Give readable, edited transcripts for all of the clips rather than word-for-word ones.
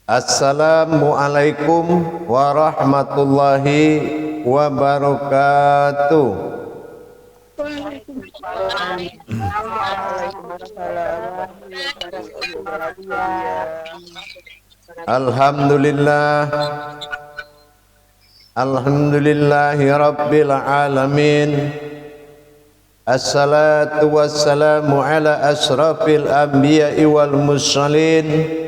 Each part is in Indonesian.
Assalamualaikum warahmatullahi wabarakatuh. Alhamdulillah, alhamdulillahi rabbil alamin. Assalatu wassalamu ala asrafil anbiya'i wal mursalin,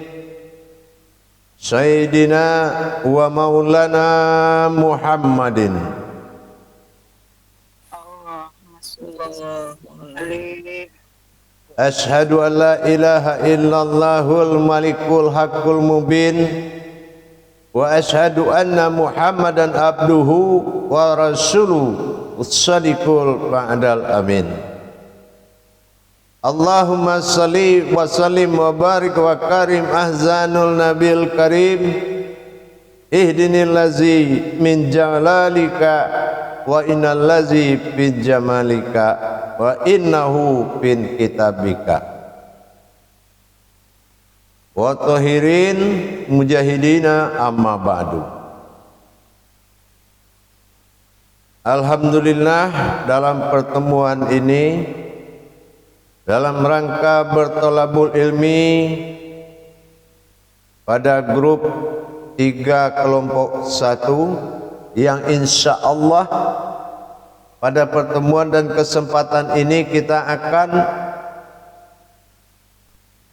Sayyidina wa maulana Muhammadin. Ashhadu an la ilaha illallahul malikul haqqul mubin, wa ashhadu anna Muhammadan abduhu wa rasuluhu as-sadiqul ba'dal amin. Allahumma salli wa sallim wa barik wa karim ahzanul nabil karim, ihdinil lazi min jalalika wa innal lazi bin jamalika wa innahu bin kitabika wa tahirin mujahidina amma ba'du. Alhamdulillah, dalam pertemuan ini dalam rangka bertolabul ilmi pada grup 3 kelompok 1 yang insya Allah pada pertemuan dan kesempatan ini kita akan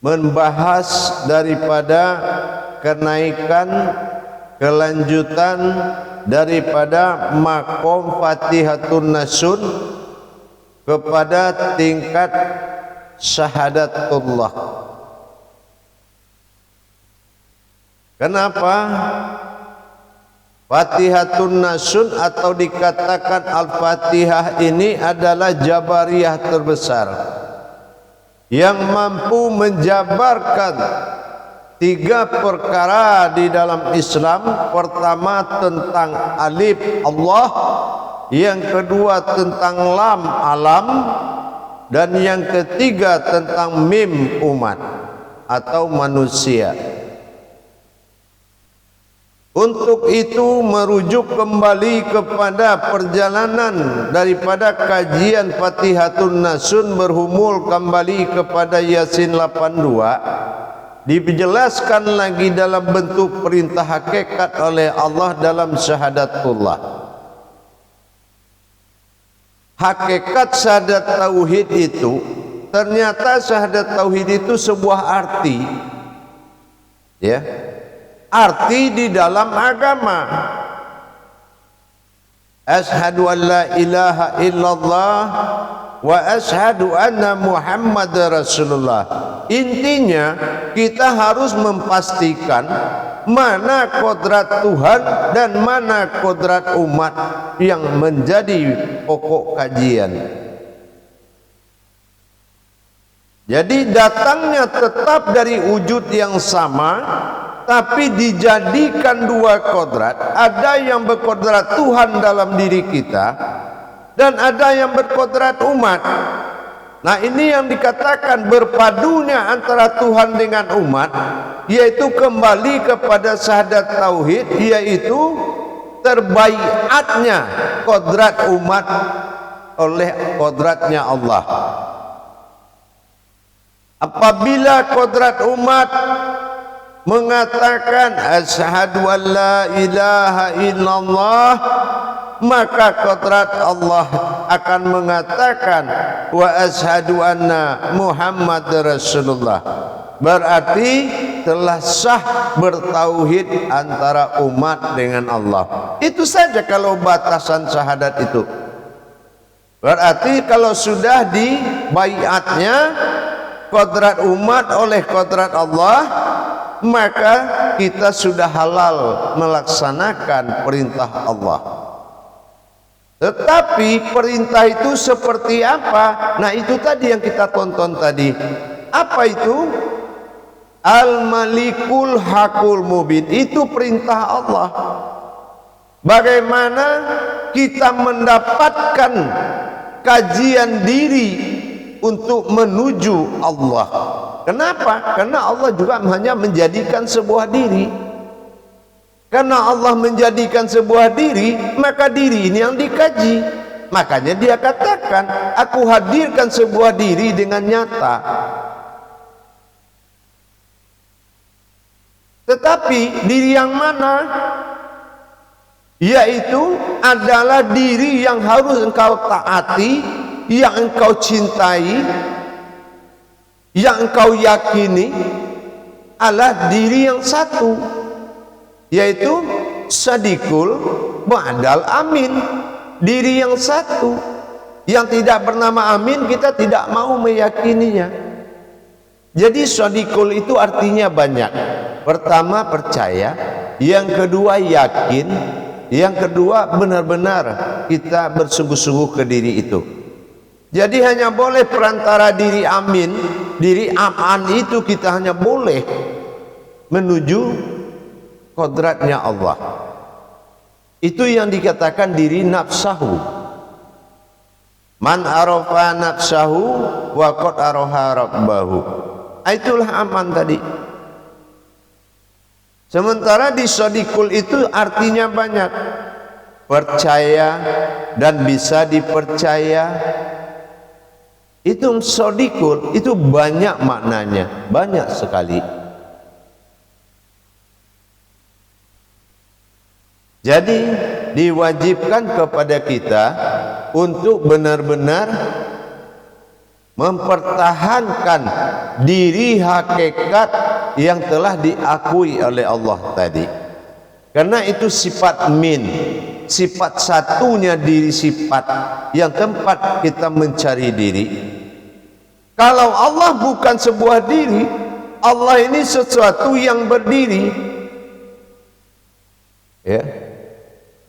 membahas daripada kenaikan kelanjutan daripada makom Fatihatun Nasun kepada tingkat syahadatullah. Kenapa Fatihatun Nasun atau dikatakan Al-Fatihah ini adalah jabariyah terbesar yang mampu menjabarkan 3 perkara di dalam Islam. Pertama tentang alif Allah, yang kedua tentang lam alam, dan yang ketiga tentang mim umat atau manusia. Untuk itu merujuk kembali kepada perjalanan daripada kajian Fatihatun Nasun berhumul kembali kepada Yasin 82, dijelaskan lagi dalam bentuk perintah hakikat oleh Allah dalam syahadatullah. Hakikat syahadat tauhid itu, ternyata syahadat tauhid itu sebuah arti, ya, arti di dalam agama. Asyhadu an la ilaha illallah wa asyhadu anna Muhammadar Rasulullah. Intinya kita harus memastikan mana kodrat Tuhan dan mana kodrat umat yang menjadi pokok kajian. Jadi datangnya tetap dari wujud yang sama, tapi dijadikan 2 kodrat. Ada yang berkodrat Tuhan dalam diri kita dan ada yang berkodrat umat. Nah, ini yang dikatakan berpadunya antara Tuhan dengan umat, yaitu kembali kepada syahadat tauhid, yaitu terbaiatnya kodrat umat oleh kodratnya Allah. Apabila kodrat umat mengatakan asyhadu an la ilaha illallah, maka kodrat Allah akan mengatakan wa asyhadu anna Muhammad Rasulullah. Berarti telah sah bertauhid antara umat dengan Allah. Itu saja kalau batasan syahadat itu. Berarti kalau sudah di baiatnya kodrat umat oleh kodrat Allah, maka kita sudah halal melaksanakan perintah Allah. Tetapi perintah itu seperti apa? Nah, itu tadi yang kita tonton tadi. Apa itu? Al-Malikul Haqqul Mubin. Itu perintah Allah. Bagaimana kita mendapatkan kajian diri untuk menuju Allah. Kenapa? Karena Allah juga hanya menjadikan sebuah diri. Karena Allah menjadikan sebuah diri, maka diri ini yang dikaji. Makanya dia katakan, aku hadirkan sebuah diri dengan nyata. Tetapi diri yang mana? Yaitu adalah diri yang harus engkau taati, yang engkau cintai, yang engkau yakini adalah diri yang satu, yaitu Sadikul Ba'dal Amin, diri yang satu yang tidak bernama Amin. Kita tidak mau meyakininya. Jadi Sadikul itu artinya banyak. Pertama percaya, yang kedua yakin, yang kedua benar-benar kita bersungguh-sungguh ke diri itu. Jadi hanya boleh perantara diri Amin, diri aman itu kita hanya boleh menuju kodratnya Allah. Itu yang dikatakan diri nafsahu. Man arafa nafsahu wa qad araha rabbahu. Itulah aman tadi. Sementara di Sadikul itu artinya banyak. Percaya dan bisa dipercaya. Itu Sadikul itu banyak maknanya, banyak sekali. Jadi diwajibkan kepada kita untuk benar-benar mempertahankan diri hakikat yang telah diakui oleh Allah tadi. Karena itu sifat min, sifat satunya diri sifat yang tempat kita mencari diri. Kalau Allah bukan sebuah diri, Allah ini sesuatu yang berdiri. Ya.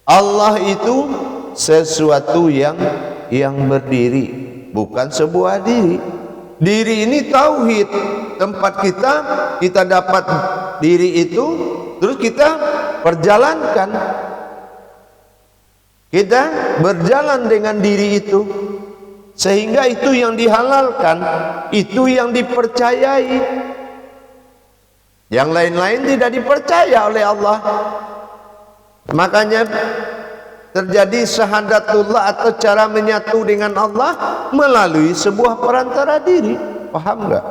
Allah itu sesuatu yang berdiri, bukan sebuah diri. Diri ini tauhid, tempat kita dapat diri itu, terus kita perjalankan. Kita berjalan dengan diri itu, sehingga itu yang dihalalkan, itu yang dipercayai. Yang lain-lain tidak dipercaya oleh Allah. Makanya terjadi syahadatullah atau cara menyatu dengan Allah melalui sebuah perantara diri. Paham enggak?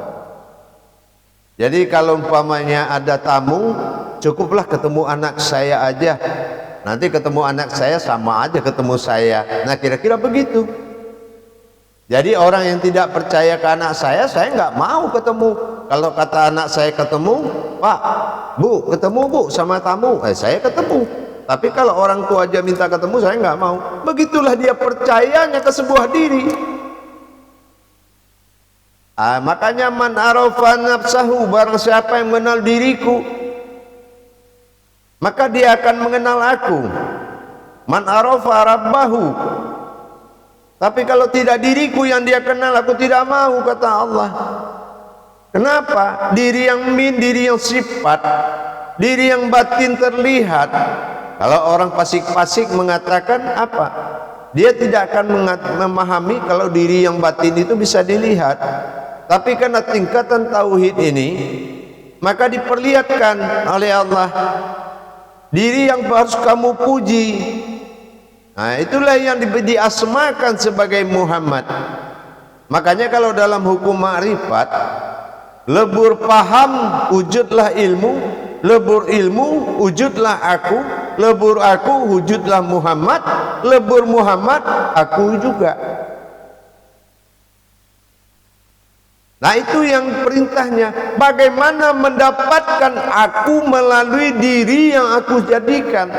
Jadi kalau umpamanya ada tamu, cukuplah ketemu anak saya aja. Nanti ketemu anak saya sama aja ketemu saya. Nah kira-kira begitu. Jadi orang yang tidak percaya ke anak saya nggak mau ketemu. Kalau kata anak saya ketemu, Pak, Bu, ketemu Bu sama tamu, saya ketemu. Tapi kalau orang tua aja minta ketemu, saya nggak mau. Begitulah dia percayanya ke sebuah diri. Makanya man arafa nafsahu, barang siapa yang mengenal diriku, maka dia akan mengenal aku. Man arafa rabbahu. Tapi kalau tidak diriku yang dia kenal, aku tidak mau, kata Allah. Kenapa? Diri yang min, diri yang sifat, diri yang batin terlihat. Kalau orang fasik-fasik mengatakan apa? Dia tidak akan memahami kalau diri yang batin itu bisa dilihat. Tapi karena tingkatan tauhid ini, maka diperlihatkan oleh Allah diri yang harus kamu puji. Nah, itulah yang diasmakan sebagai Muhammad. Makanya kalau dalam hukum ma'rifat, lebur paham wujudlah ilmu, lebur ilmu wujudlah aku, lebur aku wujudlah Muhammad, lebur Muhammad aku juga. Nah itu yang perintahnya. Bagaimana mendapatkan aku melalui diri yang aku jadikan.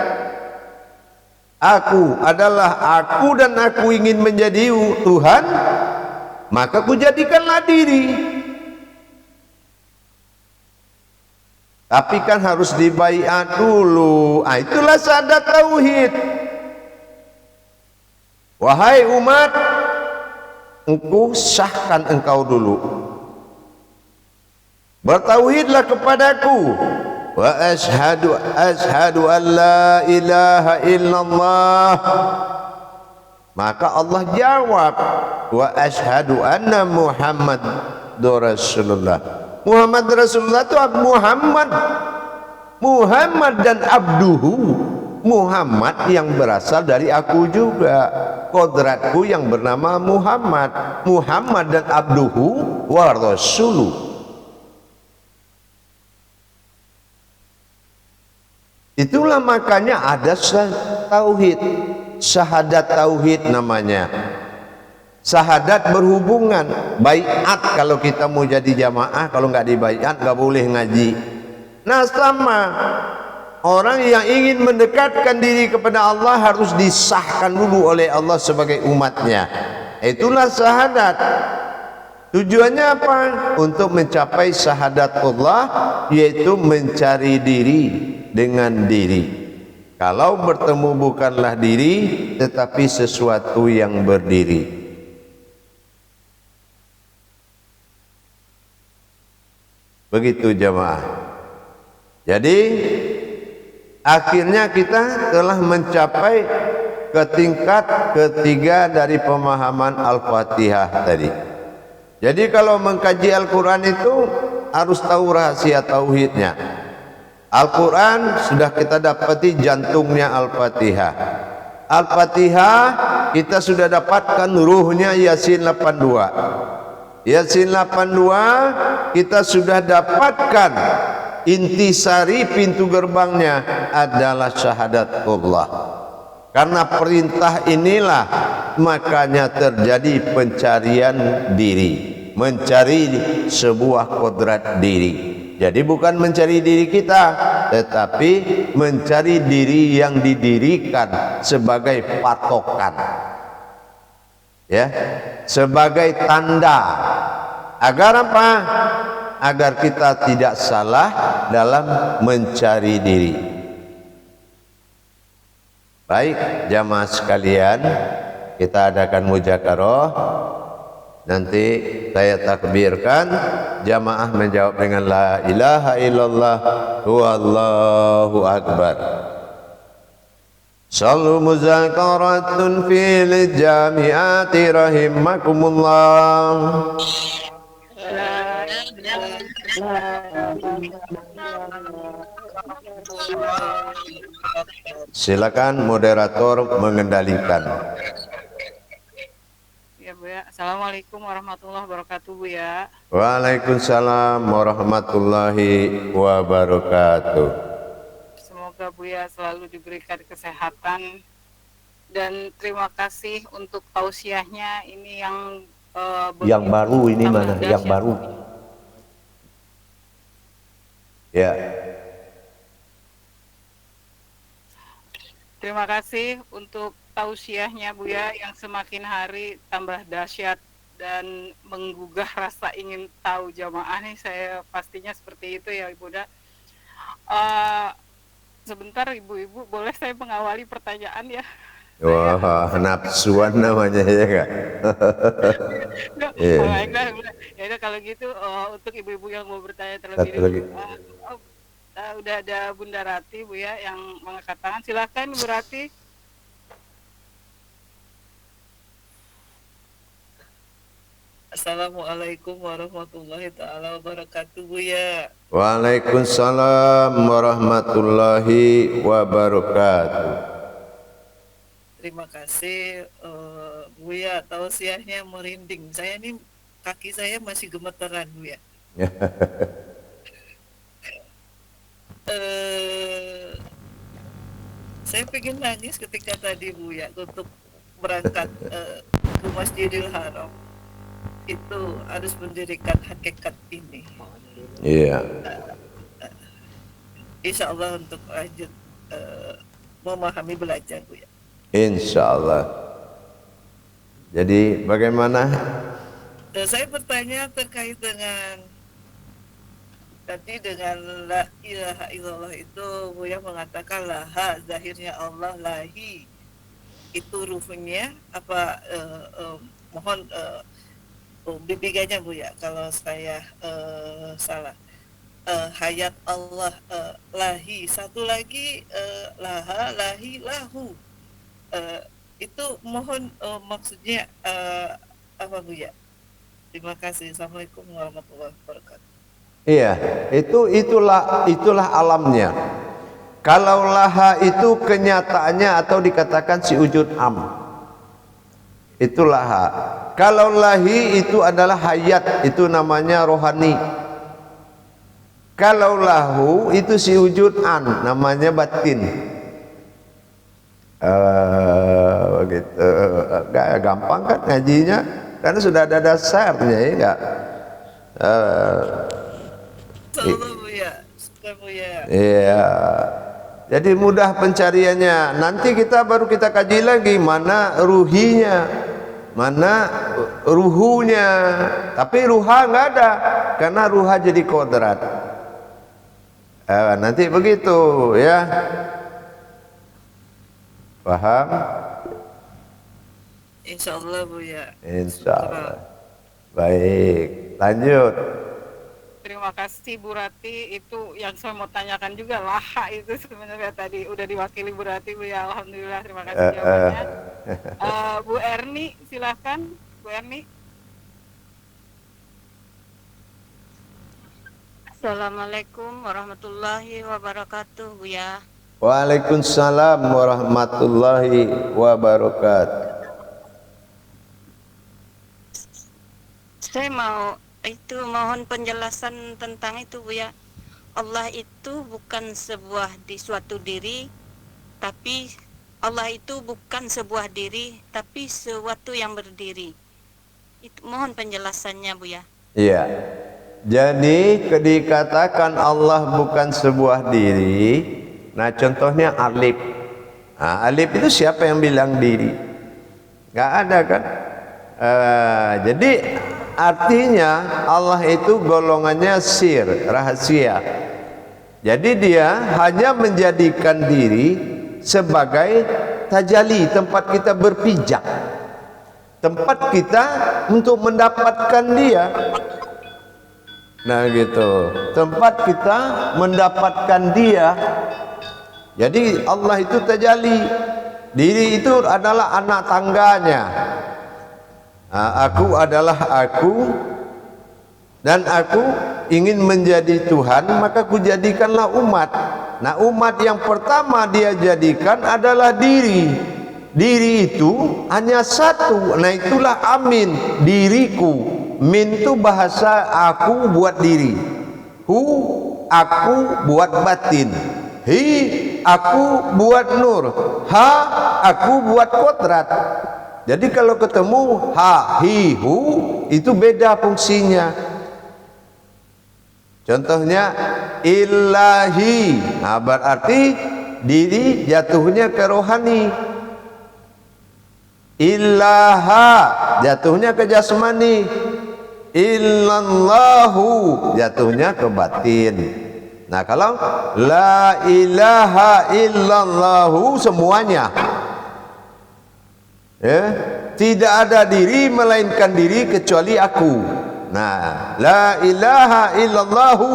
Aku adalah aku dan aku ingin menjadi Tuhan, maka ku jadikanlah diri. Tapi kan harus dibaiat dulu. Itulah syahadat tauhid. Wahai umat, engkau sahkan engkau dulu. Bertauhidlah kepadaku. Wa ashhadu an la ilaha illallah. Maka Allah jawab, wa ashhadu anna Muhammadur Rasulullah. Muhammad Rasulullah itu Muhammad dan abduhu. Muhammad yang berasal dari aku juga, kodratku yang bernama Muhammad. Muhammad dan abduhu wa rasuluh. Itulah makanya ada tauhid, syahadat tauhid namanya. Syahadat berhubungan, baiat kalau kita mau jadi jamaah, kalau nggak dibaiat nggak boleh ngaji. Nah sama, orang yang ingin mendekatkan diri kepada Allah harus disahkan dulu oleh Allah sebagai umatnya. Itulah syahadat. Tujuannya apa? Untuk mencapai syahadat Allah, yaitu mencari diri dengan diri. Kalau bertemu bukanlah diri, tetapi sesuatu yang berdiri. Begitu jamaah. Jadi akhirnya kita telah mencapai ke tingkat ketiga dari pemahaman Al-Fatihah tadi. Jadi kalau mengkaji Al-Quran itu harus tahu rahasia tauhidnya. Al-Quran sudah kita dapati jantungnya Al-Fatihah. Al-Fatihah kita sudah dapatkan ruhnya Yasin 82. Yasin 82 kita sudah dapatkan intisari, pintu gerbangnya adalah syahadat Allah. Karena perintah inilah makanya terjadi pencarian diri, mencari sebuah kodrat diri. Jadi bukan mencari diri kita, tetapi mencari diri yang didirikan sebagai patokan, ya, sebagai tanda. Agar apa? Agar kita tidak salah dalam mencari diri. Baik jamaah sekalian, kita adakan muzakarah. Nanti saya takbirkan, jamaah menjawab dengan la ilaha illallah wallahu akbar. Sallu muzakaratun fil jamiati rahimakumullah. Silakan moderator mengendalikan. Ya Bu ya. Assalamualaikum warahmatullahi wabarakatuh Bu ya. Waalaikumsalam warahmatullahi wabarakatuh. Semoga Bu ya selalu diberikan kesehatan dan terima kasih untuk tausiahnya ini yang baru ini mana? Yang baru. Ya. Terima kasih untuk tausiahnya Bu ya yang semakin hari tambah dahsyat dan menggugah rasa ingin tahu jamaah nih, saya pastinya seperti itu ya Ibu. Sebentar ibu-ibu, boleh saya mengawali pertanyaan ya? Wah, nafsuan namanya ya kak. Baiklah, ya udah kalau gitu untuk ibu-ibu yang mau bertanya terlebih dulu. Udah ada Bunda Rati Bu ya yang mengangkat tangan. Silakan Bu Rati. Assalamualaikum warahmatullahi taala wabarakatuh Bu ya. Waalaikumsalam warahmatullahi wabarakatuh. Terima kasih Bu ya, tausiahnya merinding. Saya nih kaki saya masih gemeteran Bu ya. Saya pengen nangis ketika tadi Bu ya untuk berangkat ke Masjidil Haram. Itu harus mendirikan hakikat ini. Iya. Insya Allah untuk lanjut memahami belajar Bu ya. Insya Allah. Jadi bagaimana? Saya bertanya terkait dengan tadi dengan la ilaha illallah itu Bu yang mengatakan laha, zahirnya Allah, lahi itu ruhnya apa mohon bimbingannya Bu ya kalau saya salah. Hayat Allah, lahi, satu lagi laha, lahi, lahu, itu mohon maksudnya apa Bu ya. Terima kasih. Assalamualaikum warahmatullahi wabarakatuh. Iya, itulah alamnya. Kalau laha itu kenyataannya atau dikatakan si wujud am, itu laha. Kalau lahi itu adalah hayat, itu namanya rohani. Kalau lahu itu si wujud an, namanya batin. Begitu. Gampang kan ngajinya, karena sudah ada dasarnya, ya enggak? Sama Buya, suka Buya. Iya. Jadi mudah pencariannya. Nanti baru kita kaji lagi mana ruhinya, mana ruhunya. Tapi ruha nggak ada, karena ruha jadi kodrat. Nanti begitu ya. Paham? Insya Allah Buya. Insya Allah. Baik, lanjut. Terima kasih Bu Rati, itu yang saya mau tanyakan juga, laha itu sebenarnya tadi udah diwakili Bu Rati Bu ya, alhamdulillah, terima kasih jawabannya. Bu Erni silahkan, Bu Erni. Assalamualaikum warahmatullahi wabarakatuh Bu ya. Waalaikumsalam warahmatullahi wabarakatuh. Saya mohon penjelasan tentang itu Bu ya. Allah itu bukan suatu diri, tapi Allah itu bukan sebuah diri, tapi sesuatu yang berdiri. Itu mohon penjelasannya Bu ya. Iya. Jadi dikatakan Allah bukan sebuah diri. Nah, contohnya alif. Nah, alif itu siapa yang bilang diri? Gak ada kan? Jadi artinya Allah itu golongannya sir, rahasia. Jadi dia hanya menjadikan diri sebagai tajalli, tempat kita berpijak, tempat kita untuk mendapatkan dia. Nah gitu, tempat kita mendapatkan dia. Jadi Allah itu tajalli. Diri itu adalah anak tangganya. Aku adalah aku, dan aku ingin menjadi Tuhan, maka kujadikanlah umat. Nah, umat yang pertama dia jadikan adalah diri. Diri itu hanya satu. Nah, itulah amin, diriku. Min itu bahasa aku buat diri. Hu, aku buat batin. Hi, aku buat nur. Ha, aku buat kodrat. Jadi kalau ketemu ha, hi, hu, itu beda fungsinya. Contohnya ilahi. Nah, berarti diri jatuhnya ke rohani. Ilaha jatuhnya ke jasmani. Illallahu jatuhnya ke batin. Nah, kalau la ilaha illallahu semuanya, ya, tidak ada diri melainkan diri kecuali aku. Nah, la ilaha illallahu.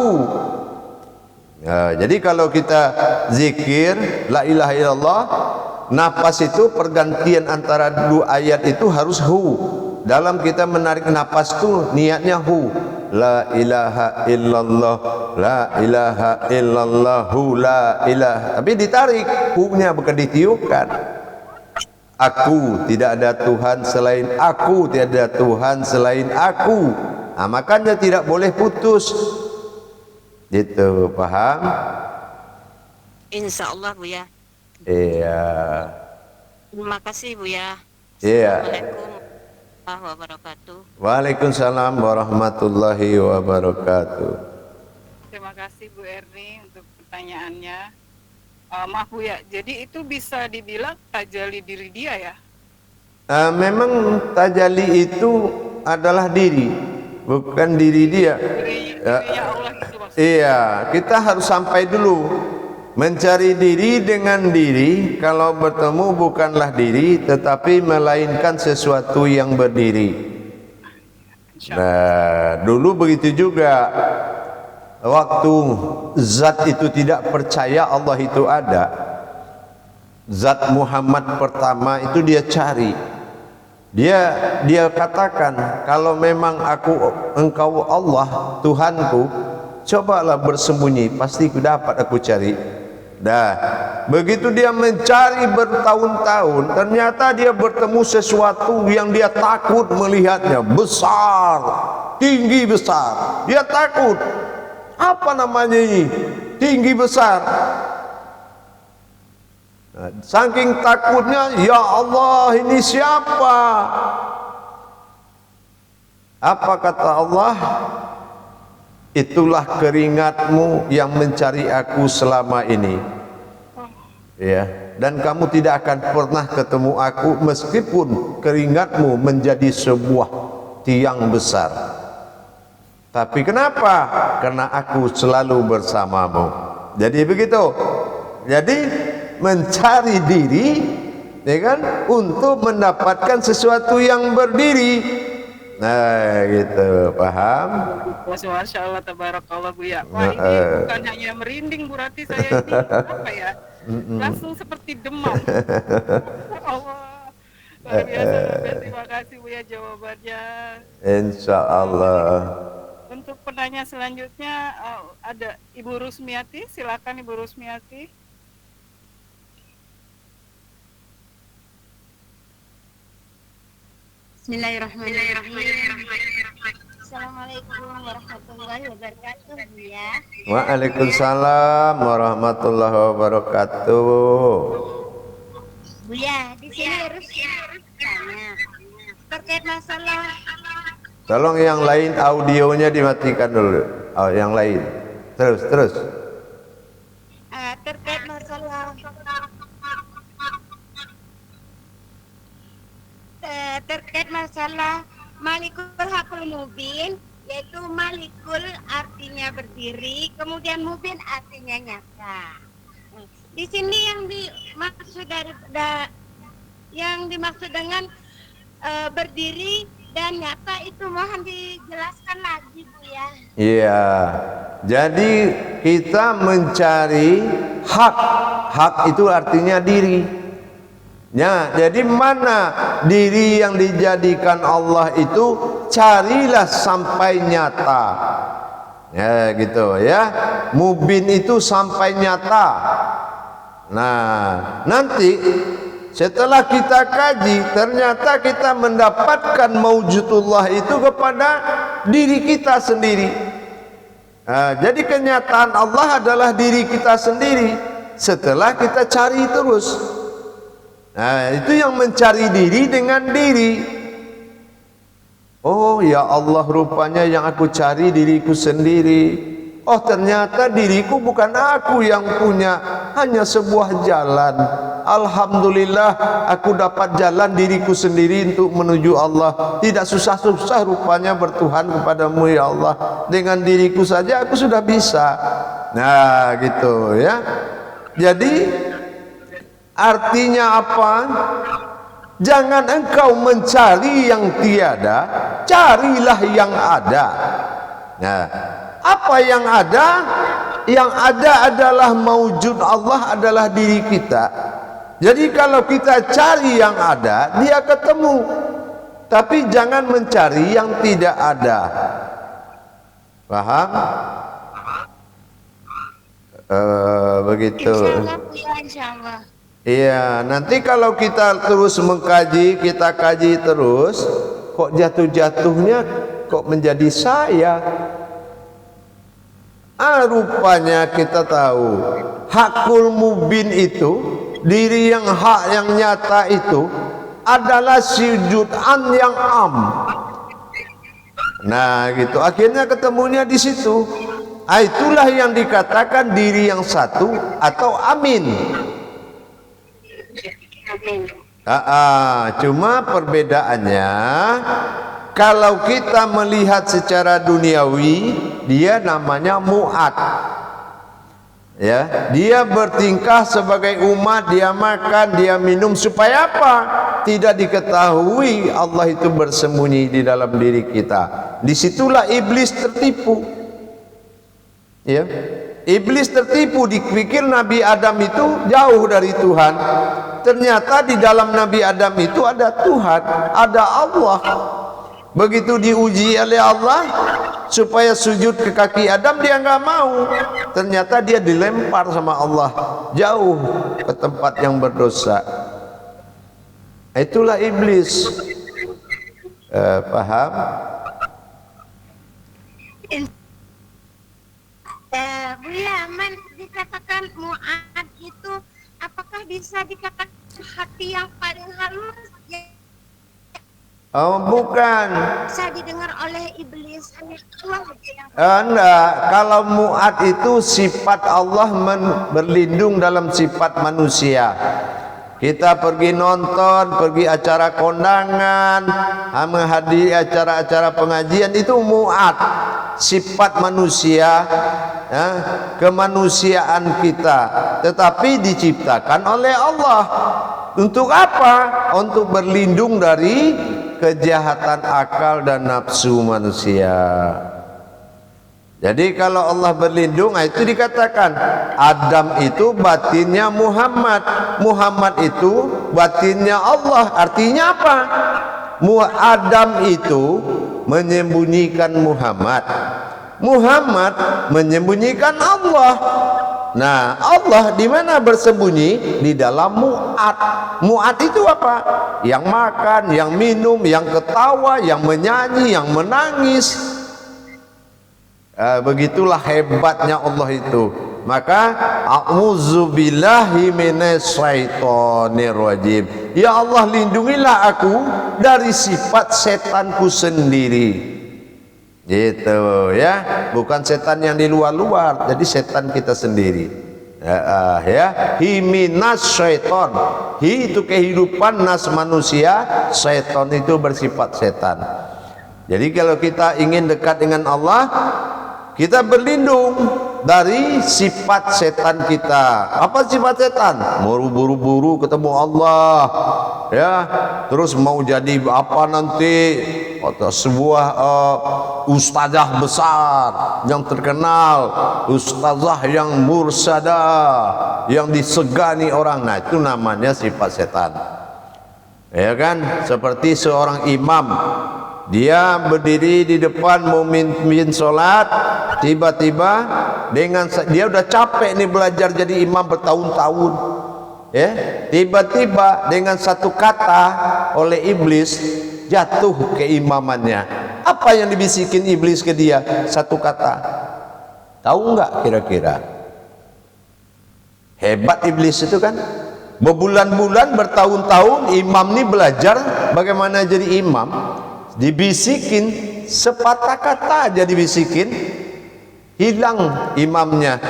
Ya, jadi kalau kita zikir la ilaha illallah, nafas itu pergantian antara dua ayat itu harus hu. Dalam kita menarik nafas itu niatnya hu. La ilaha illallah, la ilaha illallahu, la ilaha. Tapi ditarik, hu-nya bukan ditiupkan. Aku, tidak ada Tuhan selain aku, tidak ada Tuhan selain aku. Nah, makanya tidak boleh putus. Gitu, paham? Insya Allah Bu ya. Iya. Terima kasih Bu ya. Iya. Assalamualaikum warahmatullahi wabarakatuh. Waalaikumsalam warahmatullahi wabarakatuh. Terima kasih Bu Erni untuk pertanyaannya. Maaf Bu ya, jadi itu bisa dibilang tajalli diri dia ya? Memang tajalli itu adalah diri, bukan diri dia. Dirinya Allah itu maksudnya. Iya, kita harus sampai dulu mencari diri dengan diri. Kalau bertemu bukanlah diri, tetapi melainkan sesuatu yang berdiri. Nah, dulu begitu juga. Waktu zat itu tidak percaya Allah itu ada, zat Muhammad pertama itu dia cari. Dia katakan, kalau memang engkau Allah Tuhanku, cobalah bersembunyi, pasti ku dapat aku cari. Dah, begitu dia mencari bertahun-tahun, ternyata dia bertemu sesuatu yang dia takut melihatnya, besar, tinggi besar. Dia takut. Apa namanya ini? Tinggi besar. Saking takutnya, ya Allah, ini siapa? Apa kata Allah? Itulah keringatmu yang mencari aku selama ini. Ya, dan kamu tidak akan pernah ketemu aku meskipun keringatmu menjadi sebuah tiang besar. Tapi kenapa? Karena aku selalu bersamamu. Jadi begitu. Jadi mencari diri, ya kan, untuk mendapatkan sesuatu yang berdiri. Nah, gitu, paham? Masya Allah, tabarakallah Buya. Wah, ini bukan hanya merinding Bu Rati, saya ini apa ya? Langsung seperti demam. Allah, luar biasa. Terima kasih Buya jawabannya. Insya Allah. Untuk penanya selanjutnya ada Ibu Rusmiati, silakan Ibu Rusmiati. Bismillahirrahmanirrahim. Assalamualaikum warahmatullahi wabarakatuh, ya. Waalaikumsalam warahmatullahi wabarakatuh. Buya, di sini harus tanya terkait masalah. Tolong yang lain audionya dimatikan dulu. Oh, yang lain. Terus. Terkait masalah Malikul Hakul Mubin, yaitu Malikul artinya berdiri, kemudian Mubin artinya nyata. Di sini yang dimaksud dengan berdiri dan nyata itu mohon dijelaskan lagi, Bu, ya. Iya. Jadi kita mencari hak. Hak itu artinya diri. Ya, jadi mana diri yang dijadikan Allah itu, carilah sampai nyata. Ya, gitu ya. Mubin itu sampai nyata. Nah, nanti setelah kita kaji, ternyata kita mendapatkan maujudullah itu kepada diri kita sendiri. Nah, jadi kenyataan Allah adalah diri kita sendiri. Setelah kita cari terus. Nah, itu yang mencari diri dengan diri. Oh ya Allah, rupanya yang aku cari diriku sendiri. Oh, ternyata diriku bukan aku yang punya, hanya sebuah jalan. Alhamdulillah, aku dapat jalan diriku sendiri untuk menuju Allah. Tidak susah-susah rupanya bertuhan kepadamu ya Allah. Dengan diriku saja aku sudah bisa. Nah, gitu ya. Jadi artinya apa? Jangan engkau mencari yang tiada, carilah yang ada. Nah, apa yang ada? Yang ada adalah maujud Allah, adalah diri kita. Jadi kalau kita cari yang ada, dia ketemu. Tapi jangan mencari yang tidak ada. Paham? Begitu. Insyaallah. Iya, nanti kalau kita terus mengkaji, kita kaji terus, kok jatuh-jatuhnya kok menjadi saya? Rupanya kita tahu hakul mubin itu, diri yang hak yang nyata itu adalah sujud'an yang am. Nah, gitu. Akhirnya ketemunya di situ. Itulah yang dikatakan diri yang satu atau amin. Cuma perbedaannya, kalau kita melihat secara duniawi, dia namanya mu'ad. Ya, dia bertingkah sebagai umat, dia makan, dia minum supaya apa? Tidak diketahui Allah itu bersembunyi di dalam diri kita. Disitulah iblis tertipu. Ya, iblis tertipu, dipikir Nabi Adam itu jauh dari Tuhan. Ternyata di dalam Nabi Adam itu ada Tuhan, ada Allah. Begitu diuji oleh Allah supaya sujud ke kaki Adam, dia nggak mau. Ternyata dia dilempar sama Allah jauh ke tempat yang berdosa. Itulah iblis. Paham? Buya, dikatakan Mu'ad itu apakah bisa dikatakan hati yang paling halus? Oh, bukan. Bisa didengar oleh iblis. Enggak, kalau Mu'ad itu sifat Allah berlindung dalam sifat manusia. Kita pergi nonton, pergi acara kondangan, menghadiri acara-acara pengajian, itu Mu'ad, sifat manusia, ya, kemanusiaan kita, tetapi diciptakan oleh Allah. Untuk apa? Untuk berlindung dari kejahatan akal dan nafsu manusia. Jadi kalau Allah berlindung, itu dikatakan Adam itu batinnya Muhammad, Muhammad itu batinnya Allah. Artinya apa? Adam itu menyembunyikan Muhammad, Muhammad menyembunyikan Allah. Nah, Allah di mana bersembunyi? Di dalam Mu'ad. Mu'ad itu apa? Yang makan, yang minum, yang ketawa, yang menyanyi, yang menangis. Begitulah hebatnya Allah itu. Maka a'udzubillahi minasyaitonirrajim. Ya Allah, lindungilah aku dari sifat setanku sendiri. Gitu ya, bukan setan yang di luar-luar, jadi setan kita sendiri. Ya, himinas syaiton. Hi itu kehidupan, nas manusia, syaiton itu bersifat setan. Jadi kalau kita ingin dekat dengan Allah, kita berlindung dari sifat setan kita. Apa sifat setan? Mau buru-buru ketemu Allah, ya, terus mau jadi apa nanti, atau sebuah ustazah besar yang terkenal, ustazah yang mursadah, yang disegani orang. Nah, itu namanya sifat setan, ya kan? Seperti seorang imam, dia berdiri di depan mau mimpin sholat, tiba-tiba dengan dia udah capek nih belajar jadi imam bertahun-tahun, ya, tiba-tiba dengan satu kata oleh iblis jatuh keimamannya. Apa yang dibisikin iblis ke dia? Satu kata. Tahu nggak kira-kira? Hebat iblis itu kan. Berbulan-bulan, bertahun-tahun imam nih belajar bagaimana jadi imam. Dibisikin sepatah kata aja dibisikin, hilang imamnya,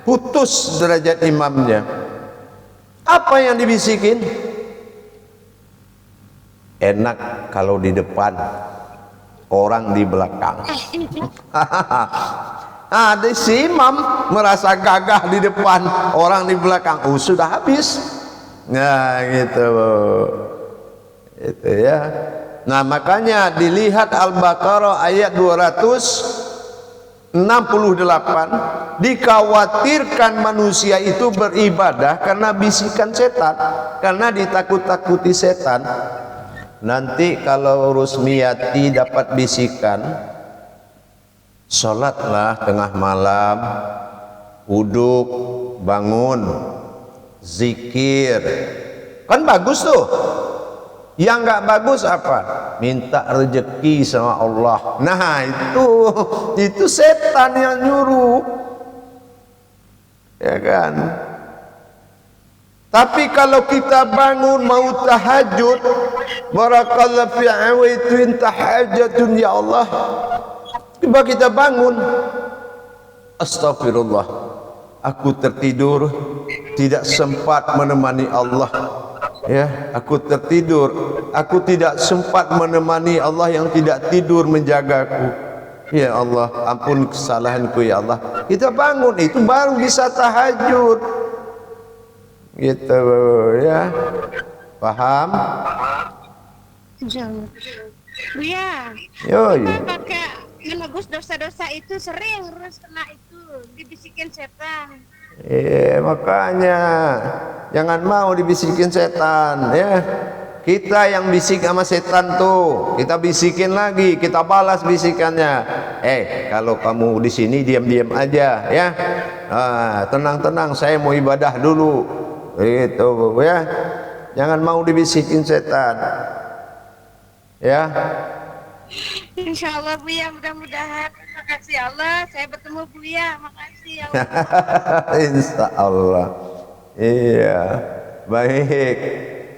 putus derajat imamnya. Apa yang dibisikin? Enak kalau di depan, orang di belakang. Ada si imam merasa gagah di depan, orang di belakang. Sudah habis. Nah, gitu. Itu ya. Nah, makanya dilihat Al-Baqarah ayat 268, dikhawatirkan manusia itu beribadah karena bisikan setan, karena ditakut-takuti setan. Nanti kalau Rusmiyati dapat bisikan, sholatlah tengah malam, uduk, bangun, zikir, kan bagus tuh. Yang nggak bagus apa? Minta rezeki sama Allah. Nah, itu setan yang nyuruh, ya kan? Tapi kalau kita bangun mau tahajud, barakallahu fi awaitin tahajjatun, ya Allah, tiba kita bangun, astagfirullah, aku tertidur, tidak sempat menemani Allah. Ya, aku tertidur, aku tidak sempat menemani Allah yang tidak tidur menjagaku. Ya Allah, ampun kesalahanku ya Allah. Kita bangun, itu baru bisa tahajud. Gitu ya. Paham? Buya, Yoi. pakai menebus dosa-dosa itu sering terus kena itu dibisikin setan. Makanya jangan mau dibisikin setan, ya. Kita yang bisik sama setan tuh, kita bisikin lagi, kita balas bisikannya. Kalau kamu di sini diam-diam aja ya. Tenang-tenang, saya mau ibadah dulu. Itu ya. Jangan mau dibisikin setan. Ya. Insya Allah Buya, mudah-mudahan. Terima kasih Allah, saya bertemu Buya. Makasih ya Allah. Insya Allah. Iya. Baik.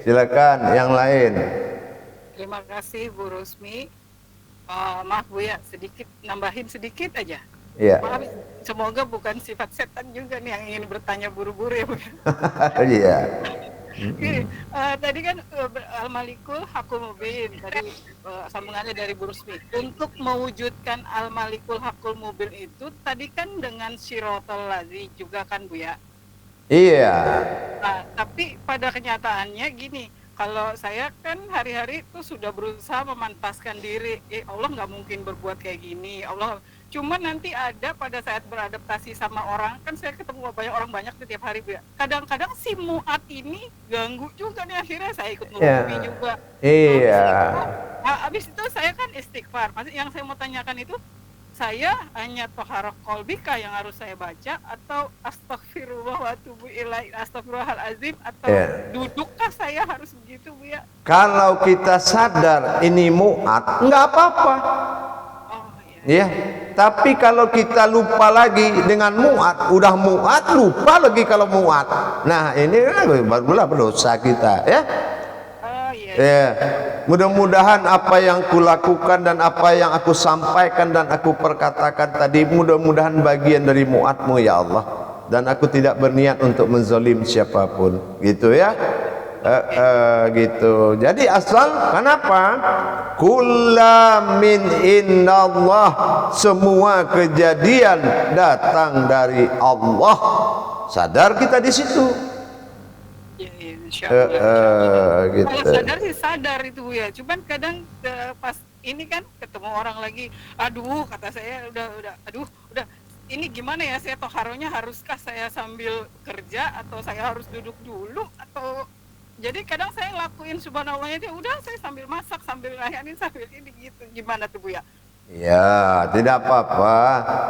Silakan yang lain. Terima kasih Bu Rusmi. Maaf Bu ya, sedikit nambahin sedikit aja. Iya. Maaf, semoga bukan sifat setan juga nih yang ingin bertanya buru-buru ya Bu. Iya. Gini, tadi kan Al-Malikul Hakul Mubin dari sambungannya dari Bu Rusmi. Untuk mewujudkan Al-Malikul Hakul Mubin itu tadi kan dengan Sirotol Lazi juga kan Bu ya. Iya. Nah, tapi pada kenyataannya gini, kalau saya kan hari-hari itu sudah berusaha memantaskan diri, Allah nggak mungkin berbuat kayak gini, Allah. Cuma nanti ada pada saat beradaptasi sama orang, kan saya ketemu banyak tuh tiap hari Bu ya. Kadang-kadang si muat ini ganggu juga nih, akhirnya saya ikut ngerumpi juga. Iya. Habis itu saya kan istighfar. Maksudnya yang saya mau tanyakan itu, saya hanya toharoh kolbika yang harus saya baca, atau astagfirullah wa atubu ilaih, astagfirullahalazim, atau dudukkah saya harus begitu Bu ya? Kalau kita sadar ini muat, nggak apa-apa. Ya, tapi kalau kita lupa lagi dengan muat, udah muat lupa lagi kalau muat. Nah, ini barulah berdosa kita, ya. Ya, mudah-mudahan apa yang kulakukan dan apa yang aku sampaikan dan aku perkatakan tadi, mudah-mudahan bagian dari muatmu ya Allah, dan aku tidak berniat untuk menzalim siapapun, gitu ya. Gitu. Jadi asal kenapa? Kullamin indallah, semua kejadian datang dari Allah. Sadar kita di situ. Gitu. Gitu. Kalau sadar sih sadar itu Bu ya. Cuman kadang pas ini kan ketemu orang lagi, aduh kata saya udah ini gimana ya, saya toharonya haruskah saya sambil kerja atau saya harus duduk dulu, atau jadi kadang saya lakuin subhanallahnya dia udah saya sambil masak, sambil layanin, sambil ini gitu. Gimana tuh Bu ya? Ya, tidak apa-apa.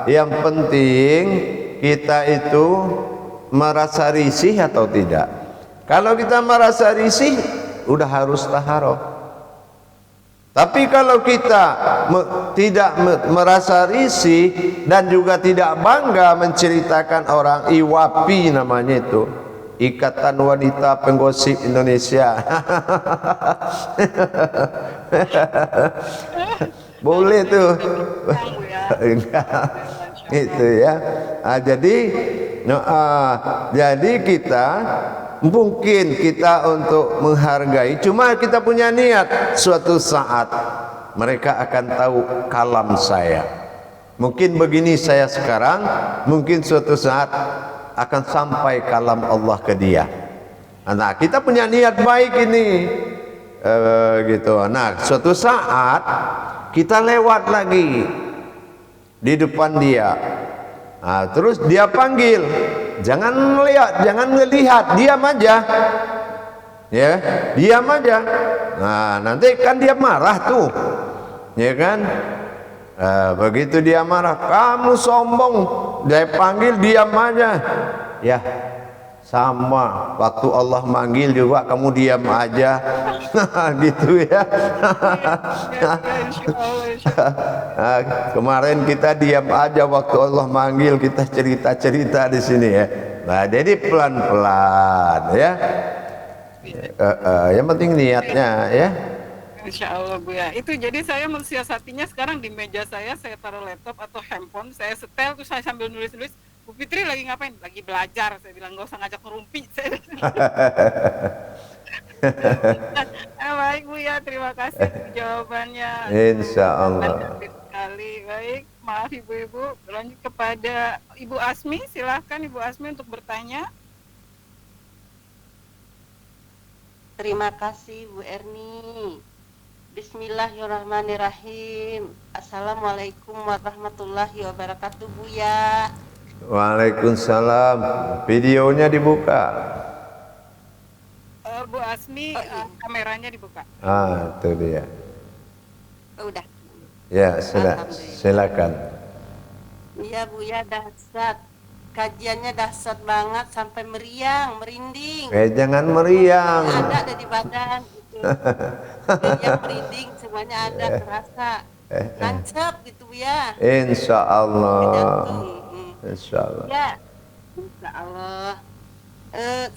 Yang penting kita itu merasa risih atau tidak. Kalau kita merasa risih, udah harus taharoh. Tapi kalau kita tidak merasa risih dan juga tidak bangga menceritakan orang, IWAPI namanya itu, Ikatan Wanita Penggosip Indonesia. Boleh tuh. Itu ya. Jadi kita mungkin kita untuk menghargai, cuma kita punya niat suatu saat mereka akan tahu kalam saya. Mungkin begini saya sekarang, mungkin suatu saat akan sampai kalam Allah ke dia. Nah, kita punya niat baik ini, gitu. Nah, suatu saat kita lewat lagi di depan dia. Nah, terus dia panggil, jangan melihat, jangan ngelihat, diam aja, ya, diam aja. Nah, nanti kan dia marah tuh, ya kan? Begitu dia marah, kamu sombong, dia panggil diam aja, ya. Sama, waktu Allah manggil juga kamu diam aja. Gitu ya. Kemarin kita diam aja waktu Allah manggil, kita cerita-cerita di sini ya. Nah, jadi pelan-pelan ya. Yang penting niatnya ya. Insya Allah Bu ya. Itu jadi saya mensiasatinya sekarang di meja saya taruh laptop atau handphone, saya setel terus saya sambil nulis-nulis. Bu Fitri lagi ngapain? Lagi belajar. Saya bilang gak usah ngajak ngerumpi. Baik Bu ya, terima kasih jawabannya. Insya Allah. Sekali. Baik, maaf ibu-ibu. Lanjut kepada Ibu Asmi. Silahkan Ibu Asmi untuk bertanya. Terima kasih Bu Erni. Bismillahirrahmanirrahim. Assalamualaikum warahmatullahi wabarakatuh Bu ya. Waalaikumsalam. Videonya dibuka. Bu Lasmi, kameranya dibuka. Itu dia. Udah. Ya, Alhamdulillah. silakan. Iya Buya, dahsyat. Kajiannya dahsyat banget sampai meriang, merinding. Jangan meriang. Ada di badan gitu. Meriang, merinding, semuanya ada terasa. Nancep gitu Buya. Insya Ke Allah. jantung. Insya Allah. Ya, insya Allah.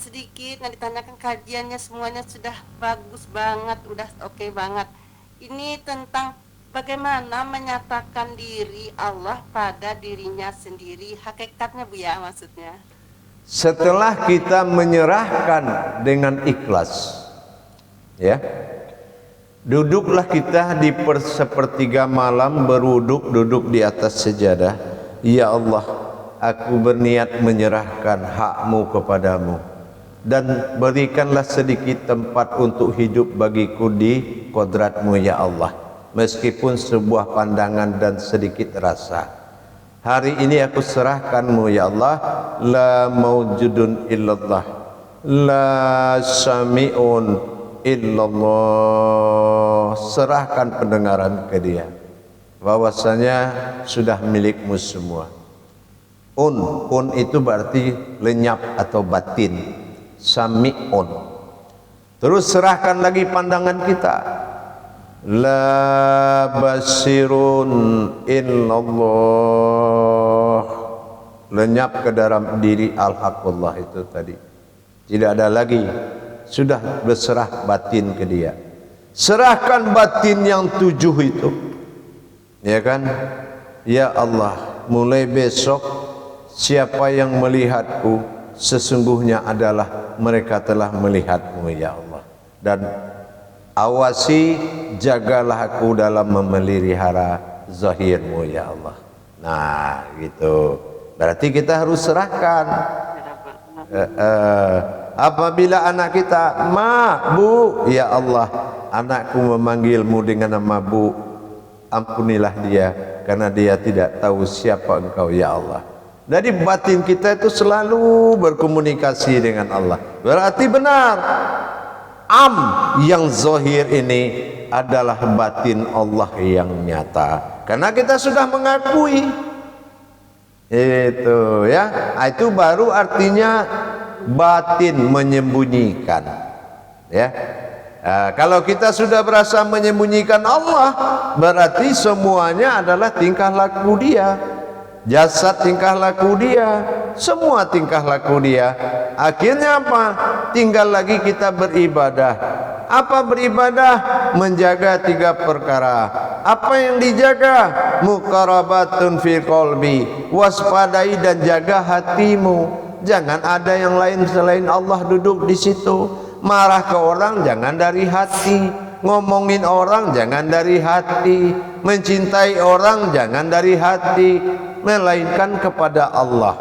Sedikit yang ditanyakan kajiannya semuanya sudah bagus banget, udah oke banget. Ini tentang bagaimana menyatakan diri Allah pada dirinya sendiri, hakikatnya Buya maksudnya. Setelah kita menyerahkan dengan ikhlas, ya, duduklah kita di sepertiga malam berwuduk, duduk di atas sejadah. Ya Allah, aku berniat menyerahkan hak-Mu kepadamu, dan berikanlah sedikit tempat untuk hidup bagiku di kodrat-Mu ya Allah, meskipun sebuah pandangan dan sedikit rasa. Hari ini aku serahkan-Mu ya Allah. La mawjudun illallah, la sami'un illallah. Serahkan pendengaran ke Dia, bahwasanya sudah milik-Mu semua. Un itu berarti lenyap atau batin. Sami'un. Terus serahkan lagi pandangan kita. La basirun illallah. Lenyap ke dalam diri al-haqullah itu tadi. Tidak ada lagi. Sudah berserah batin ke Dia. Serahkan batin yang 7 itu. Ya kan? Ya Allah, mulai besok siapa yang melihatku, sesungguhnya adalah mereka telah melihat-Mu ya Allah. Dan awasi, jagalah aku dalam memelihara zahir-Mu ya Allah. Nah gitu. Berarti kita harus serahkan. Apabila anak kita, Ma, Bu, ya Allah, anakku memanggil-Mu dengan nama Bu, ampunilah dia, karena dia tidak tahu siapa Engkau ya Allah. Jadi batin kita itu selalu berkomunikasi dengan Allah. Berarti benar, yang zahir ini adalah batin Allah yang nyata. Karena kita sudah mengakui itu ya. Itu baru artinya batin, menyembunyikan. Ya. Kalau kita sudah berasa menyembunyikan Allah, berarti semuanya adalah tingkah laku Dia. Jasad tingkah laku Dia, semua tingkah laku Dia. Akhirnya apa? Tinggal lagi kita beribadah. Apa beribadah? Menjaga 3 perkara. Apa yang dijaga? Muqarabatun fi qalbi. Waspadai dan jaga hatimu. Jangan ada yang lain selain Allah duduk di situ. Marah ke orang jangan dari hati. Ngomongin orang jangan dari hati. Mencintai orang jangan dari hati, melainkan kepada Allah.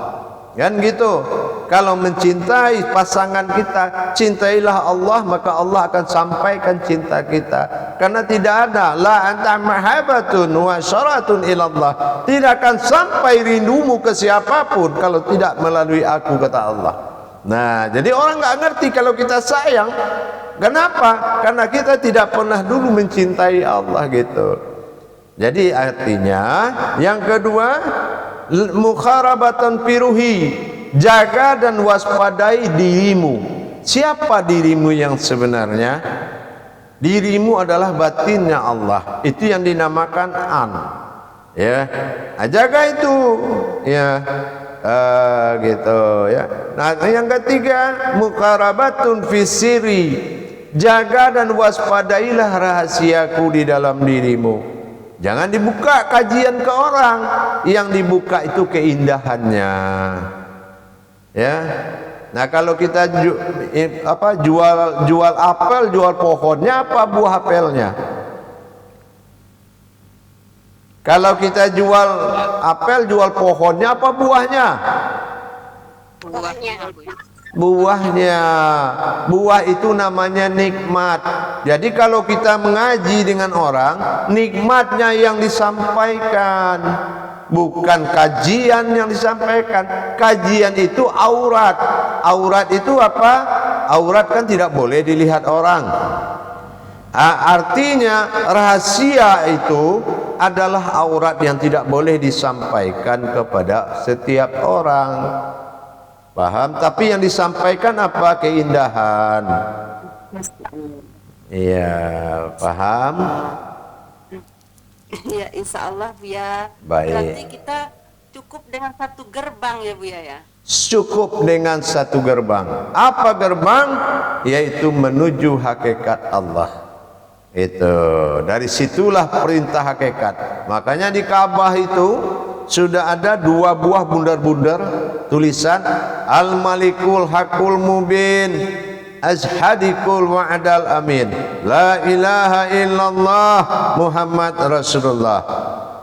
Kan gitu. Kalau mencintai pasangan kita, cintailah Allah, maka Allah akan sampaikan cinta kita. Karena tidak ada la anta mahabbatun wa syaratun ilallah. Tidak akan sampai rindumu ke siapapun kalau tidak melalui aku, kata Allah. Nah, jadi orang nggak ngerti kalau kita sayang. Kenapa? Karena kita tidak pernah dulu mencintai Allah gitu. Jadi artinya yang kedua, mukharabatan piruhi, jaga dan waspadai dirimu. Siapa dirimu yang sebenarnya? Dirimu adalah batinnya Allah. Itu yang dinamakan an. Ya, jaga itu. Ya, gitu ya. Nah, yang ketiga, mukarabatun fisiri, jaga dan waspadailah rahasiaku di dalam dirimu. Jangan dibuka kajian ke orang, yang dibuka itu keindahannya. Ya. Nah, kalau kita jual apel, jual pohonnya apa buah apelnya? Kalau kita jual apel, jual pohonnya apa buahnya? Buahnya. Buah itu namanya nikmat. Jadi kalau kita mengaji dengan orang, nikmatnya yang disampaikan, bukan kajian yang disampaikan. Kajian itu aurat. Aurat itu apa? Aurat kan tidak boleh dilihat orang. Artinya rahasia itu adalah aurat yang tidak boleh disampaikan kepada setiap orang. Paham? Tapi yang disampaikan apa? Keindahan. Iya, paham? Ya, insya Allah Buya. Baik. Berarti kita cukup dengan satu gerbang ya Buya ya. Cukup dengan satu gerbang. Apa gerbang? Yaitu menuju hakikat Allah. Itu dari situlah perintah hakikat. Makanya di Ka'bah itu sudah ada 2 buah bundar-bundar tulisan Al-Malikul Hakul Mubin Azhadikul Wa'adal Amin La ilaha illallah Muhammad Rasulullah.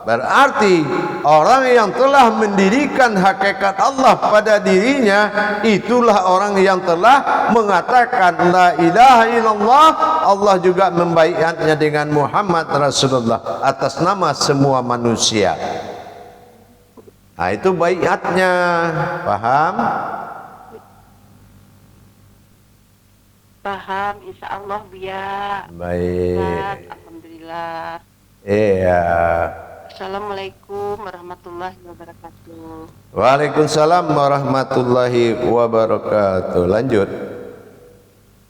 Berarti orang yang telah mendirikan hakikat Allah pada dirinya, itulah orang yang telah mengatakan la ilaha illallah. Allah juga membaiatnya dengan Muhammad Rasulullah atas nama semua manusia. Nah, itu baiatnya. Paham? Paham, insya Allah Buya. Baik. Alhamdulillah. Iya. Assalamualaikum warahmatullahi wabarakatuh. Waalaikumsalam warahmatullahi wabarakatuh. Lanjut.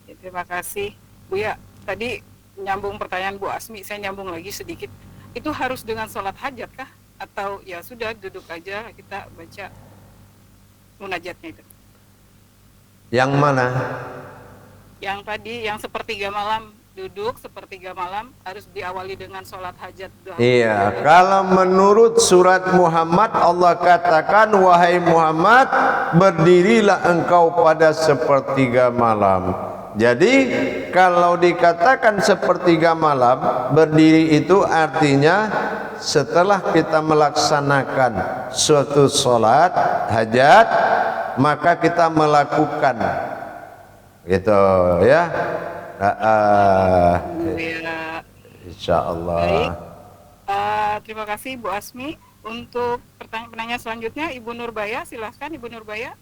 Ya, terima kasih Buya. Tadi nyambung pertanyaan Bu Asmi, saya nyambung lagi sedikit. Itu harus dengan sholat hajat kah? Atau ya sudah duduk aja kita baca munajatnya itu? Yang mana? Yang tadi, yang sepertiga malam, duduk sepertiga malam harus diawali dengan sholat hajat. Iya, kalau menurut surat Muhammad Allah katakan, wahai Muhammad, berdirilah engkau pada sepertiga malam. Jadi kalau dikatakan sepertiga malam, berdiri itu artinya setelah kita melaksanakan suatu sholat hajat, maka kita melakukan gitu ya. Insyaallah. Baik. Terima kasih Bu Asmi. Untuk penanya selanjutnya Ibu Nurbaya, silahkan Ibu Nurbaya.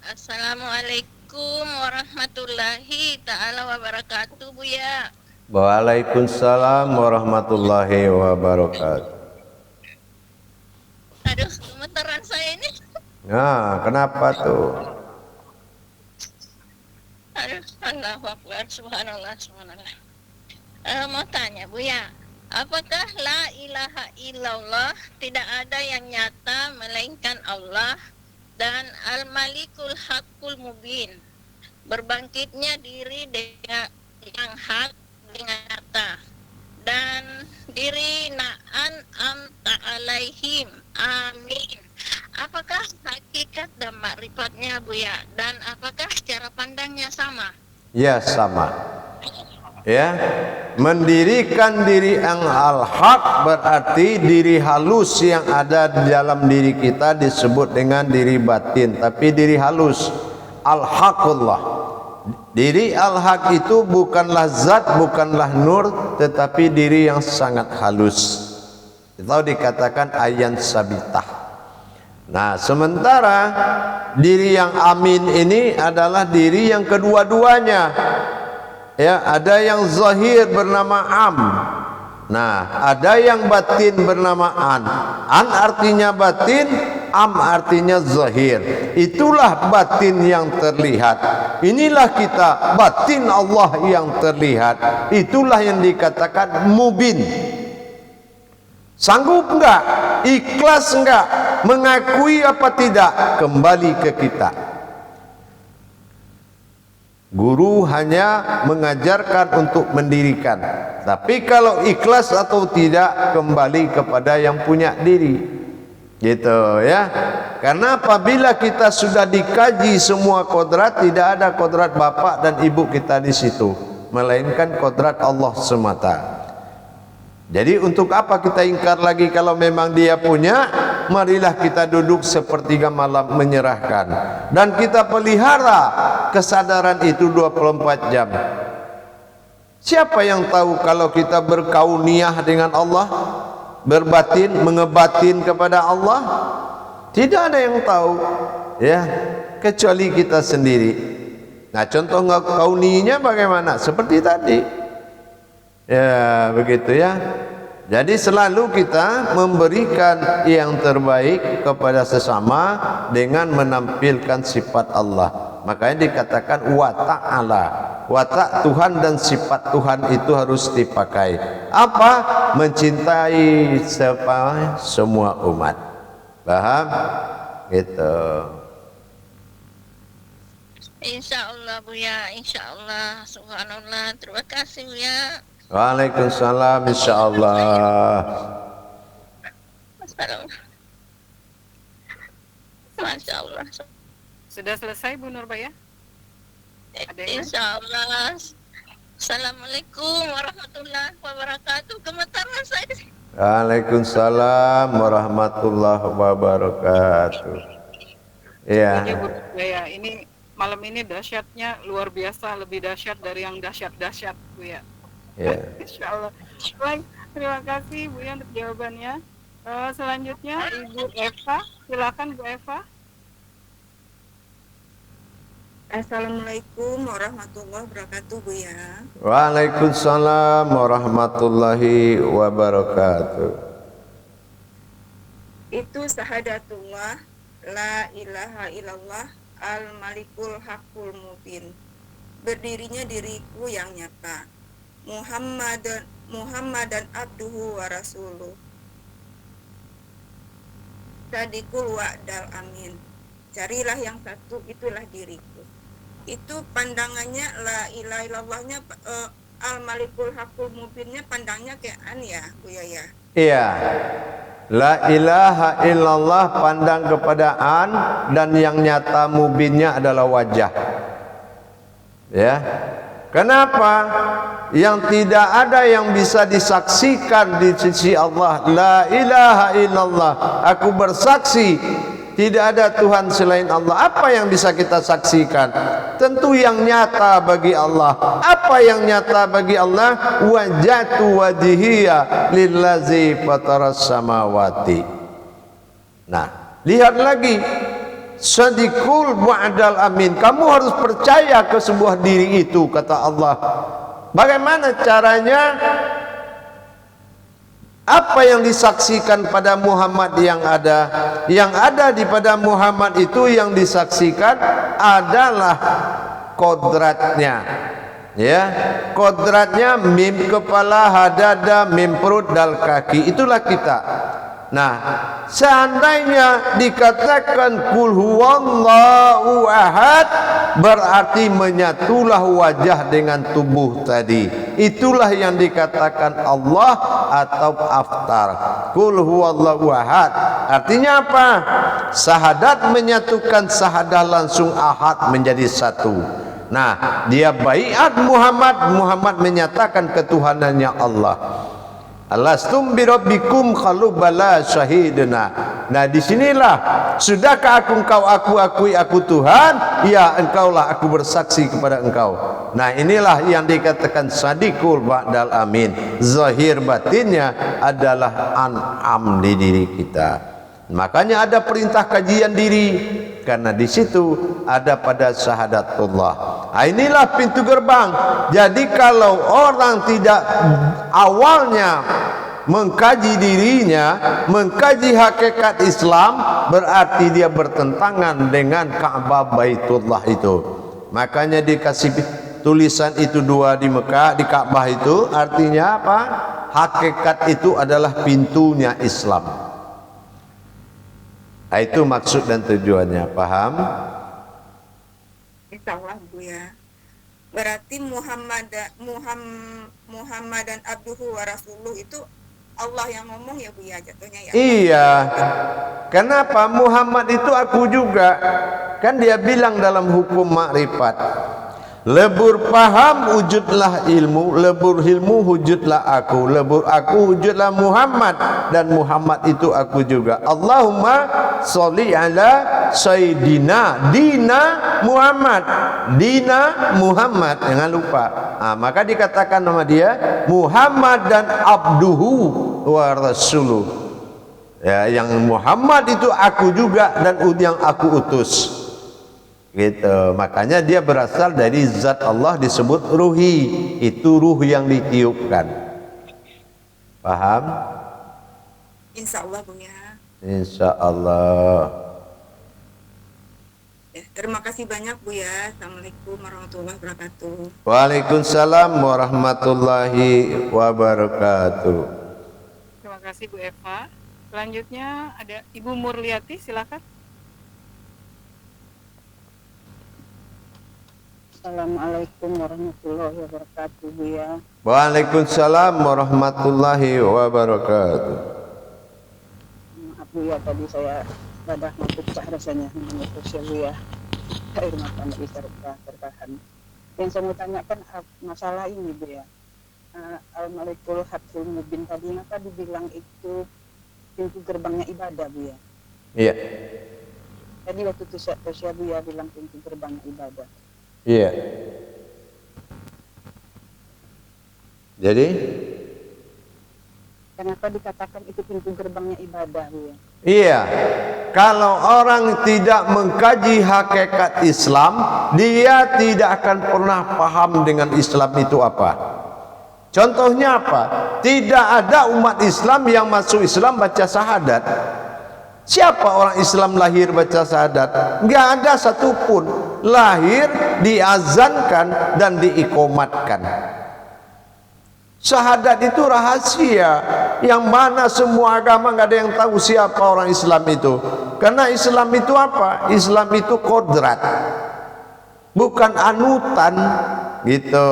Assalamualaikum warahmatullahi ta'ala wabarakatuh Buya. Waalaikumsalam warahmatullahi wabarakatuh. Aduh, gemeteran saya ini. Nah, kenapa tuh? Aduh, Allahu Akbar, subhanallah, subhanallah. Mau tanya Buya, apakah la ilaha illallah tidak ada yang nyata melainkan Allah dan Al-Malikul Hakul Mubin, berbangkitnya diri dengan yang hak dengan nyata, dan diri na'an amta alaihim, amin. Apakah hakikat dan makrifatnya Buya, dan apakah cara pandangnya sama? Ya, sama. Ya, mendirikan diri yang al-haq berarti diri halus yang ada di dalam diri kita disebut dengan diri batin, tapi diri halus al-haqullah. Diri al-haq itu bukanlah zat, bukanlah nur, tetapi diri yang sangat halus. Itu dikatakan ayan sabitah. Nah, sementara diri yang amin ini adalah diri yang kedua-duanya. Ya, ada yang zahir bernama am. Nah, ada yang batin bernama an. An artinya batin, am artinya zahir. Itulah batin yang terlihat. Inilah kita, batin Allah yang terlihat. Itulah yang dikatakan mubin. Sanggup enggak? Ikhlas enggak? Mengakui apa tidak? Kembali ke kita. Guru hanya mengajarkan untuk mendirikan, tapi kalau ikhlas atau tidak kembali kepada yang punya diri, gitu ya. Karena apabila kita sudah dikaji semua kodrat, tidak ada kodrat bapak dan ibu kita di situ, melainkan kodrat Allah semata. Jadi untuk apa kita ingkar lagi kalau memang dia punya? Marilah kita duduk sepertiga malam menyerahkan, dan kita pelihara kesadaran itu 24 jam. Siapa yang tahu kalau kita berkauniyah dengan Allah, berbatin, mengebatin kepada Allah? Tidak ada yang tahu, ya, kecuali kita sendiri. Nah, contoh kauninya bagaimana? Seperti tadi. Ya, begitu ya. Jadi selalu kita memberikan yang terbaik kepada sesama dengan menampilkan sifat Allah. Makanya dikatakan wa ta'ala. Wa ta' Tuhan dan sifat Tuhan itu harus dipakai. Apa? Mencintai semua umat. Paham? Gitu. Insya Allah Buya, insya Allah, subhanallah. Terima kasih Buya. Waalaikumsalam, insyaallah. Masya Allah. Sudah selesai Bu Nurbaya? Ada yang lain? Insya Allah. Assalamualaikum warahmatullahi wabarakatuh. Gemetaran saya. Waalaikumsalam warahmatullahi wabarakatuh. Iya. Iya Bu Nurbaya, ini malam ini dahsyatnya luar biasa, lebih dahsyat dari yang dahsyat-dahsyat Bu ya. Ya. Insya Allah. Baik, terima kasih Bu ya untuk jawabannya. Selanjutnya Ibu Eva, silakan Bu Eva. Assalamualaikum warahmatullahi wabarakatuh Bu ya. Waalaikumsalam warahmatullahi wabarakatuh. Itu syahadatullah la ilaha illallah al malikul hakul mubin. Berdirinya diriku yang nyata. Muhammadan abduhu wa rasuluh. Sadikul wa'dal amin. Carilah yang satu, itulah diriku. Itu pandangannya la ilaha illallahnya al malikul hakul mubinnya pandangnya kayak an ya Bu ya. Iya. La ilaha illallah pandang kepada an dan yang nyata mubinnya adalah wajah. Ya. Kenapa? Yang tidak ada yang bisa disaksikan di sisi Allah. La ilaha illallah. Aku bersaksi tidak ada Tuhan selain Allah. Apa yang bisa kita saksikan? Tentu yang nyata bagi Allah. Apa yang nyata bagi Allah? Wajhatu wajhiya lillazi fataras samawati. Nah, lihat lagi. Sadikul wa'dal amin. Kamu harus percaya ke sebuah diri itu, kata Allah. Bagaimana caranya? Apa yang disaksikan pada Muhammad yang ada? Yang ada di pada Muhammad itu yang disaksikan adalah kodratnya. Ya, kodratnya mim kepala, hadada, mim perut, dal kaki. Itulah kita. Nah, seandainya dikatakan kul huwallahu ahad, berarti menyatulah wajah dengan tubuh tadi. Itulah yang dikatakan Allah atau aftar. Kul huwallahu ahad. Artinya apa? Sahadat menyatukan sahadah langsung ahad menjadi satu. Nah, dia baiat Muhammad, Muhammad menyatakan ketuhanannya Allah. Alastum birabbikum qalu bala syahidna. Nah, disinilah sudahkah engkau akui aku Tuhan? Ya, engkaulah, aku bersaksi kepada engkau. Nah, inilah yang dikatakan sadikul ba'dal amin. Zahir batinnya adalah an'am di diri kita. Makanya ada perintah kajian diri, karena di situ ada pada syahadatullah. Nah, inilah pintu gerbang. Jadi kalau orang tidak awalnya mengkaji dirinya, mengkaji hakikat Islam, berarti dia bertentangan dengan Ka'bah Baitullah itu. Makanya dikasih tulisan itu dua di Mekah, di Ka'bah itu artinya apa? Hakikat itu adalah pintunya Islam. Nah, itu maksud dan tujuannya, paham? Insyaallah Bu ya. Berarti Muhammadan abduhu wa rasuluh itu Allah yang ngomong ya Bu ya, jatuhnya ya. Iya. Kenapa? Muhammad itu aku juga. Kan dia bilang dalam hukum makrifat, lebur paham wujudlah ilmu, lebur ilmu wujudlah aku, lebur aku wujudlah Muhammad, dan Muhammad itu aku juga. Allahumma sholli ala sayyidina dina Muhammad, dina Muhammad, jangan lupa. Nah, maka dikatakan nama dia Muhammad dan abduhu wa rasuluh. Ya, yang Muhammad itu aku juga dan yang aku utus. Gitu. Makanya dia berasal dari zat Allah disebut ruhi. Itu ruh yang ditiupkan. Paham? Insya Allah Buya. Insya Allah. Ya, terima kasih banyak Buya. Assalamualaikum warahmatullahi wabarakatuh. Waalaikumsalam warahmatullahi wabarakatuh. Terima kasih Bu Eva. Selanjutnya ada Ibu Murliati, silakan. Assalamualaikum warahmatullahi wabarakatuh Buya. Waalaikumsalam warahmatullahi wabarakatuh. Maaf Buya, tadi saya badah pecah rasanya memutus ya Buya. Air mata nggak bisa tertahan. Yang saya mau tanyakan masalah ini Buya. Al-Malikul Haqqul Mubin tadi apa dibilang itu pintu gerbangnya ibadah Buya. Iya. Tadi waktu itu saya Buya bilang pintu gerbangnya ibadah. Iya. Jadi Kenapa dikatakan itu pintu gerbangnya ibadah Buya? iya, kalau orang tidak mengkaji hakikat Islam, dia tidak akan pernah paham dengan Islam itu apa. Contohnya apa? Tidak ada umat Islam yang masuk Islam baca syahadat. Siapa orang Islam lahir baca syahadat? Enggak ada satupun. Lahir, diazankan dan diikomatkan. Syahadat itu rahasia yang mana semua agama nggak ada yang tahu siapa orang Islam itu. Karena Islam itu apa? Islam itu kodrat, bukan anutan, gitu.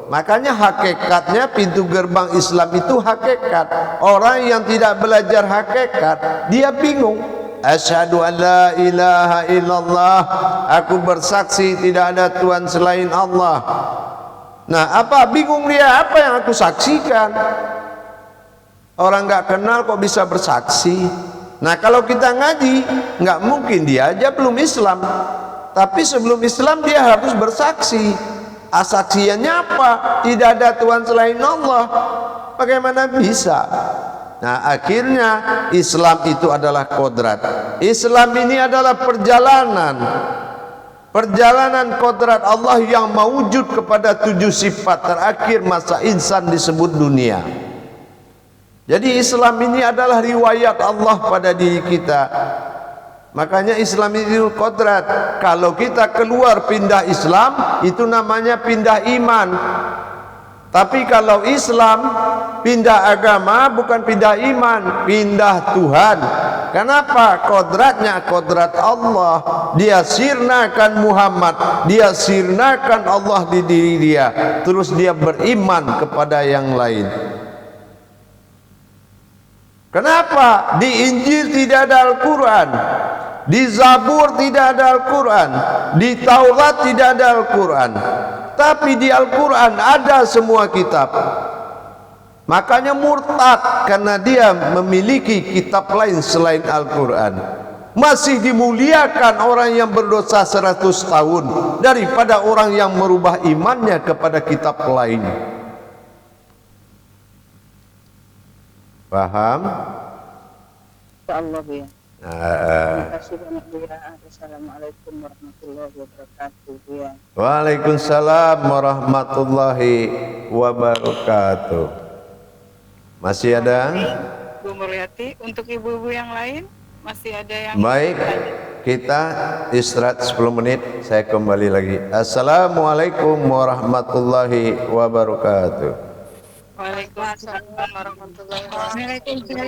Makanya hakikatnya pintu gerbang Islam itu hakikat. Orang yang tidak belajar hakikat, dia bingung. Asyhadu an la ilaha illallah, aku bersaksi tidak ada Tuhan selain Allah. Nah, apa bingung dia, apa yang aku saksikan? Orang nggak kenal kok bisa bersaksi. Nah, kalau kita ngaji, nggak mungkin dia aja belum Islam. Tapi sebelum Islam dia harus bersaksi. Saksiannya apa? Tidak ada Tuhan selain Allah. Bagaimana bisa? Nah, akhirnya Islam itu adalah kodrat. Islam ini adalah perjalanan. Perjalanan kodrat Allah yang mewujud kepada 7 sifat terakhir masa insan disebut dunia. Jadi Islam ini adalah riwayat Allah pada diri kita. Makanya Islam itu kodrat. Kalau kita keluar pindah Islam, itu namanya pindah iman. Tapi kalau Islam pindah agama, bukan pindah iman, pindah Tuhan. Kenapa? Kodratnya kodrat Allah. Dia sirnakan Muhammad, dia sirnakan Allah di diri dia. Terus dia beriman kepada yang lain. Kenapa? Di Injil tidak ada Al-Quran, di Zabur tidak ada Al-Quran, di Taurat tidak ada Al-Quran. Tapi di Al-Quran ada semua kitab. Makanya murtad karena dia memiliki kitab lain selain Al-Quran. Masih dimuliakan orang yang berdosa 100 tahun daripada orang yang merubah imannya kepada kitab lain. Paham? Insyaallah Buya. Terima kasih banyak Buya. Assalamualaikum warahmatullahi wabarakatuh Buya. Waalaikumsalam warahmatullahi wabarakatuh. Masih ada? Bu Murliati, untuk ibu-ibu yang lain masih ada yang Baik, kita istirahat 10 menit. Saya kembali lagi. Assalamualaikum warahmatullahi wabarakatuh. Waalaikumsalam warahmatullahi wabarakatuh.